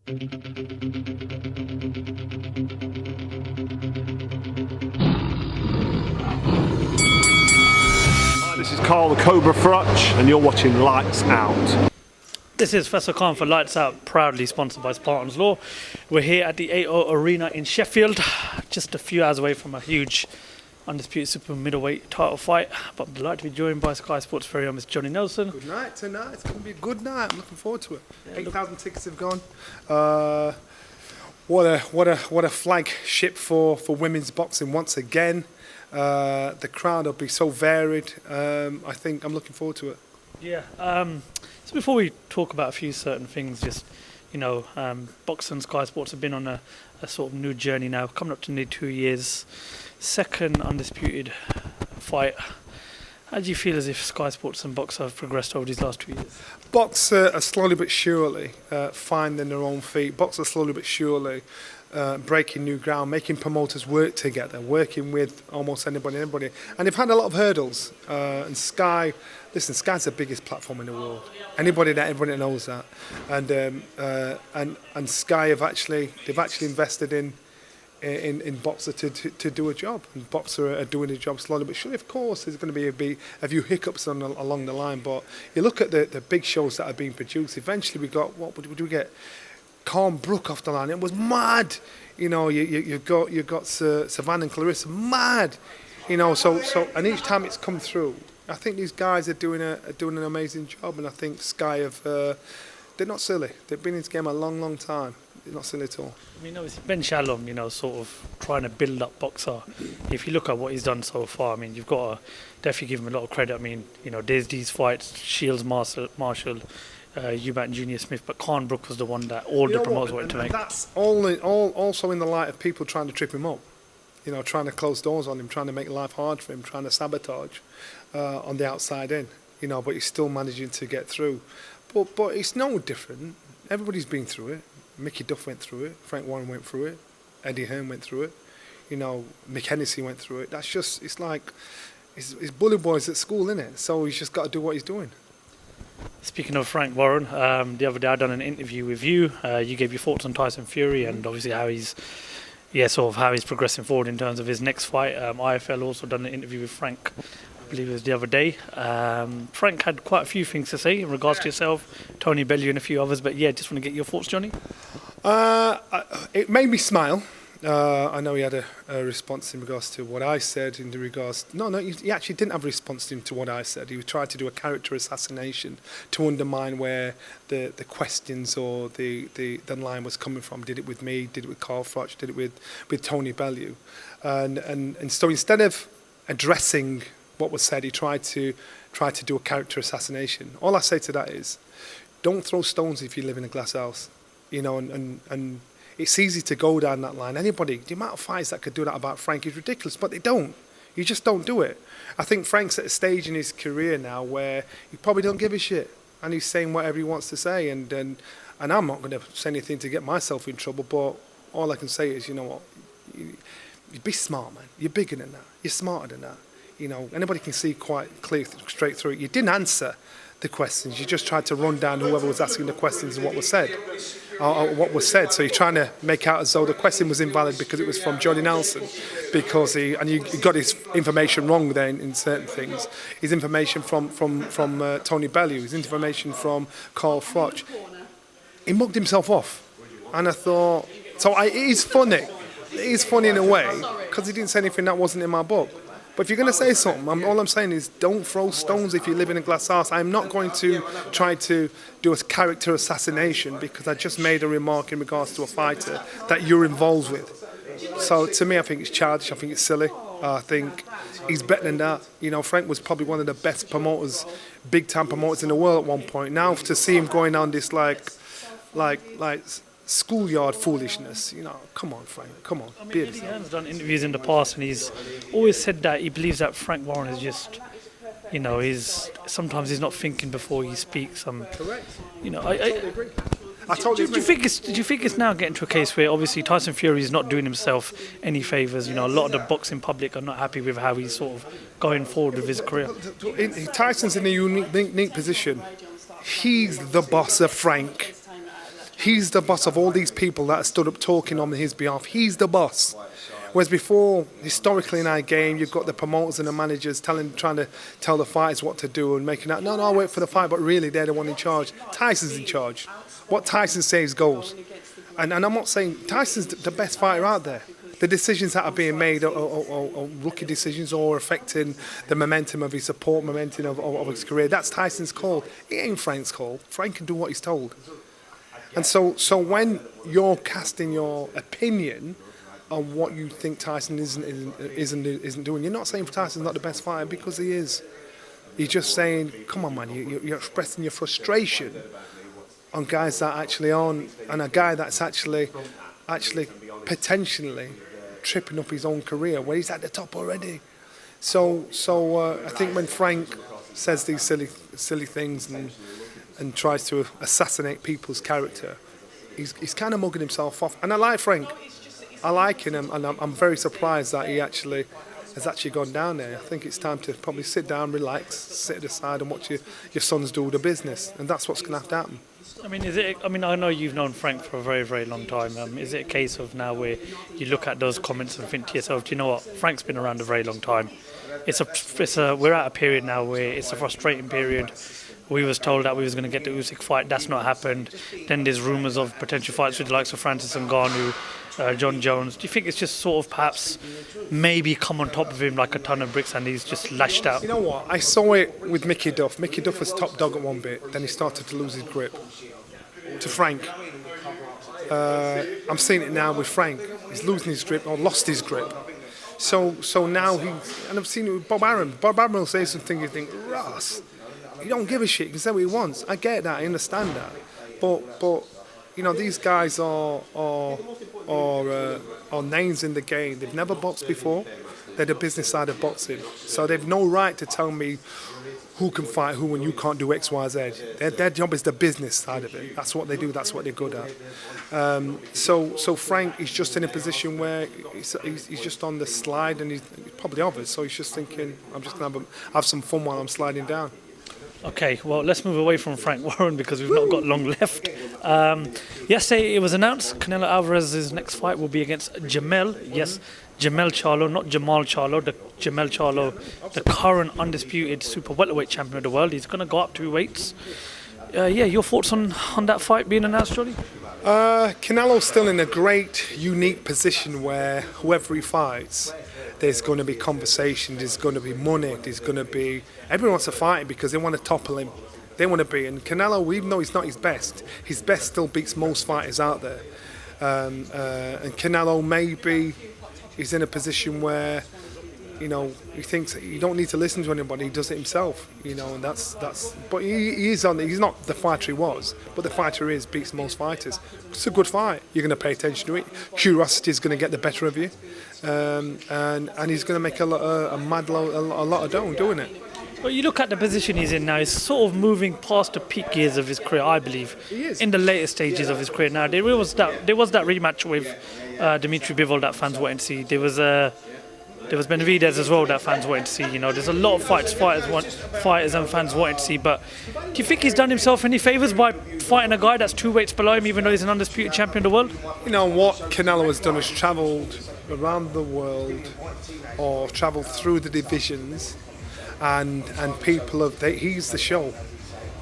This is Carl the Cobra Frutch, and you're watching Lights Out. This is Faisal Khan for Lights Out, proudly sponsored by Spartans Law. We're here at the AO Arena in Sheffield, just a few hours away from a huge undisputed super middleweight title fight. But I'm delighted to be joined by Sky Sports' very own Mr. Johnny Nelson. Good night tonight. It's going to be a good night. I'm looking forward to it. Yeah, 8,000 tickets have gone. What a flagship for women's boxing once again. The crowd will be so varied. I think I'm looking forward to it. Yeah. So before we talk about a few certain things, just, boxing and Sky Sports have been on a sort of new journey now, coming up to nearly 2 years. Second undisputed fight. How do you feel as if Sky Sports and boxer have progressed over these last 2 years? Boxer are slowly but surely finding their own feet. Boxer slowly but surely breaking new ground, making promoters work together, working with almost anybody. And they've had a lot of hurdles. And Sky's the biggest platform in the world. Everybody knows that. And Sky they've actually invested in Boxer to do a job, and Boxer are doing a job slowly but surely. Of course, there's going to be a few hiccups along the line, but you look at the big shows that are being produced. Eventually, we got we get? Calm Brook off the line. It was mad. You got Savannah and Clarissa, mad. So and each time it's come through, I think these guys are doing an amazing job, and I think Sky they're not silly. They've been in this game a long time. They're not silly at all. I mean, obviously Ben Shalom, sort of trying to build up Boxer. If you look at what he's done so far, I mean, you've got to definitely give him a lot of credit. I mean, there's these fights, Shields, Marshall, Eubank, Junior Smith, but Khan Brook was the one that all the promoters wanted to make. That's also in the light of people trying to trip him up, trying to close doors on him, trying to make life hard for him, trying to sabotage on the outside in, but he's still managing to get through. But it's no different. Everybody's been through it. Mickey Duff went through it. Frank Warren went through it. Eddie Hearn went through it. Mick Hennessy went through it. That's just, it's like, it's bully boys at school, innit? So he's just got to do what he's doing. Speaking of Frank Warren, the other day I done an interview with you. You gave your thoughts on Tyson Fury and obviously how he's progressing forward in terms of his next fight. IFL also done an interview with Frank, I believe it was the other day. Frank had quite a few things to say in regards to yourself, Tony Bellew and a few others, but yeah, just want to get your thoughts, Johnny. It made me smile. I know he had a response in regards to what I said. He actually didn't have a response to what I said. He tried to do a character assassination to undermine where the questions or the line was coming from. Did it with me? Did it with Carl Froch? Did it with Tony Bellew? And so instead of addressing what was said, he tried to do a character assassination. All I say to that is, don't throw stones if you live in a glass house, and it's easy to go down that line. The amount of fights that could do that about Frank is ridiculous, but they don't. You just don't do it. I think Frank's at a stage in his career now where he probably don't give a shit, and he's saying whatever he wants to say, and I'm not going to say anything to get myself in trouble, but all I can say is, you be smart, man. You're bigger than that. You're smarter than that. Anybody can see quite clear, straight through it. You didn't answer the questions. You just tried to run down whoever was asking the questions and what was said. So you're trying to make out as though the question was invalid because it was from Johnny Nelson, because you got his information wrong there in certain things. His information from Tony Bellew, his information from Carl Froch. He mugged himself off, and I thought, it is funny. It is funny in a way because he didn't say anything that wasn't in my book. But if you're going to say something, all I'm saying is don't throw stones if you live in a glass house. I'm not going to try to do a character assassination because I just made a remark in regards to a fighter that you're involved with. So to me, I think it's childish. I think it's silly. I think he's better than that. Frank was probably one of the best promoters, big-time promoters in the world at one point. Now to see him going on this like schoolyard foolishness, come on, Frank, come on. Eddie Hearn's done interviews in the past, and he's always said that he believes that Frank Warren is just, sometimes he's not thinking before he speaks. Correct. I totally agree. I totally agree. Do you think it's now getting to a case where obviously Tyson Fury is not doing himself any favours? A lot of the boxing public are not happy with how he's sort of going forward with his career. Tyson's in a unique position. He's the boss of Frank. He's the boss of all these people that stood up talking on his behalf. He's the boss. Whereas before, historically in our game, you've got the promoters and the managers trying to tell the fighters what to do and making that, no, I'll wait for the fight, but really they're the one in charge. Tyson's in charge. What Tyson says goes. And I'm not saying Tyson's the best fighter out there. The decisions that are being made are rookie decisions or affecting the momentum of his support, momentum of his career. That's Tyson's call. It ain't Frank's call. Frank can do what he's told. And so when you're casting your opinion on what you think Tyson isn't doing, you're not saying Tyson's not the best fighter, because he is. You're just saying, come on, man, you're expressing your frustration on guys that actually aren't, and a guy that's actually potentially tripping up his own career where he's at the top already. So I think when Frank says these silly things and tries to assassinate people's character, he's kind of mugging himself off. And I like Frank. I like him, and I'm very surprised that he has actually gone down there. I think it's time to probably sit down, relax, sit aside and watch your sons do the business. And that's what's going to have to happen. I mean, I know you've known Frank for a very, very long time. Is it a case of now where you look at those comments and think to yourself, do you know what? Frank's been around a very long time. We're at a period now where it's a frustrating period. We was told that we was going to get the Usyk fight. That's not happened. Then there's rumours of potential fights with the likes of Francis Ngannou, John Jones. Do you think it's just sort of perhaps maybe come on top of him like a ton of bricks and he's just lashed out? You know what? I saw it with Mickey Duff. Mickey Duff was top dog at one bit. Then he started to lose his grip. To Frank. I'm seeing it now with Frank. He's losing his grip or lost his grip. So now and I've seen it with Bob Arum. Bob Arum will say something you think, Ross, he don't give a shit. He can say what he wants. I get that. I understand that. But you know, these guys are names in the game. They've never boxed before. They're the business side of boxing. So they've no right to tell me who can fight who and you can't do X, Y, Z. Their job is the business side of it. That's what they do. That's what they're good at. So Frank is just in a position where he's just on the slide, and he's probably obvious. So he's just thinking, I'm just going to have some fun while I'm sliding down. Okay, well, let's move away from Frank Warren because we've not got long left. Yesterday it was announced Canelo Alvarez's next fight will be against Jamel Charlo, not Jamal Charlo, the Jamel Charlo, the current undisputed super welterweight champion of the world. He's going to go up 2 weights. Your thoughts on that fight being announced, Jolly? Canelo's still in a great, unique position where whoever he fights, there's going to be conversation, there's going to be money, there's going to be... Everyone wants to fight him because they want to topple him. They want to be. And Canelo, even though he's not his best still beats most fighters out there. And Canelo maybe is in a position where, you know, he thinks he don't need to listen to anybody. He does it himself, you know, and that's. But he is on. He's not the fighter he was, but the fighter is beats most fighters. It's a good fight. You're going to pay attention to it. Curiosity is going to get the better of you, and he's going to make a lot of dough doing it. Well, you look at the position he's in now. He's sort of moving past the peak years of his career, I believe. He is. In the later stages of his career. Now there was that rematch with Dimitri Bivol that fans wanted to see. There was Benavidez as well that fans wanted to see. You know, there's a lot of fighters and fans wanted to see. But do you think he's done himself any favours by fighting a guy that's 2 weights below him, even though he's an undisputed champion of the world? You know what Canelo has done is travelled around the world, or travelled through the divisions, and people he's the show.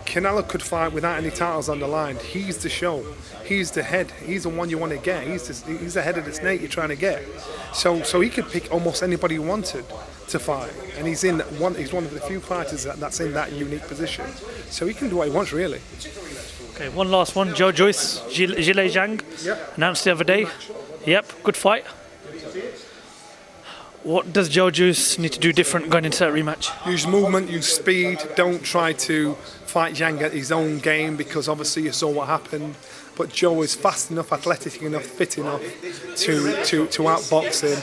Canelo could fight without any titles on the line. He's the show. He's the head. He's the one you want to get. He's the head of the snake you're trying to get. So he could pick almost anybody he wanted to fight, and he's one of the few fighters that's in that unique position. So he can do what he wants, really. Okay, one last one. Joe Joyce, Zhilei Zhang, announced the other day. Yep, good fight. What does Joe Joyce need to do different going into that rematch? Use movement, use speed. Don't try to fight Zhang at his own game, because obviously you saw what happened. But Joe is fast enough, athletic enough, fit enough to outbox him.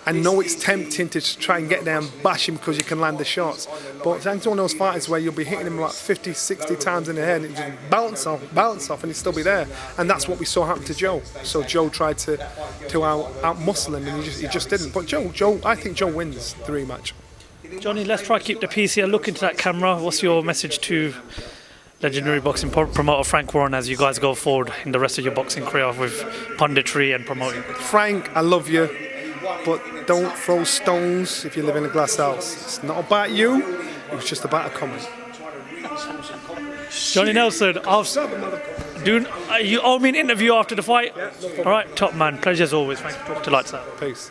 I know it's tempting to try and get there and bash him because you can land the shots. But Zhang's one of those fighters where you'll be hitting him like 50, 60 times in the head, and it just bounce off, and he'll still be there. And that's what we saw happen to Joe. So Joe tried to out-muscle him, and he just didn't. But I think Joe wins the rematch. Johnny, let's try to keep the peace here. Look into that camera. What's your message to legendary boxing promoter Frank Warren as you guys go forward in the rest of your boxing career with punditry and promoting. Frank, I love you, but don't throw stones if you live in a glass house. It's not about you, it was just about a comment. Johnny Nelson, you owe me an interview after the fight. All right, top man, pleasure as always. Thank you. Talk to lights out. Peace.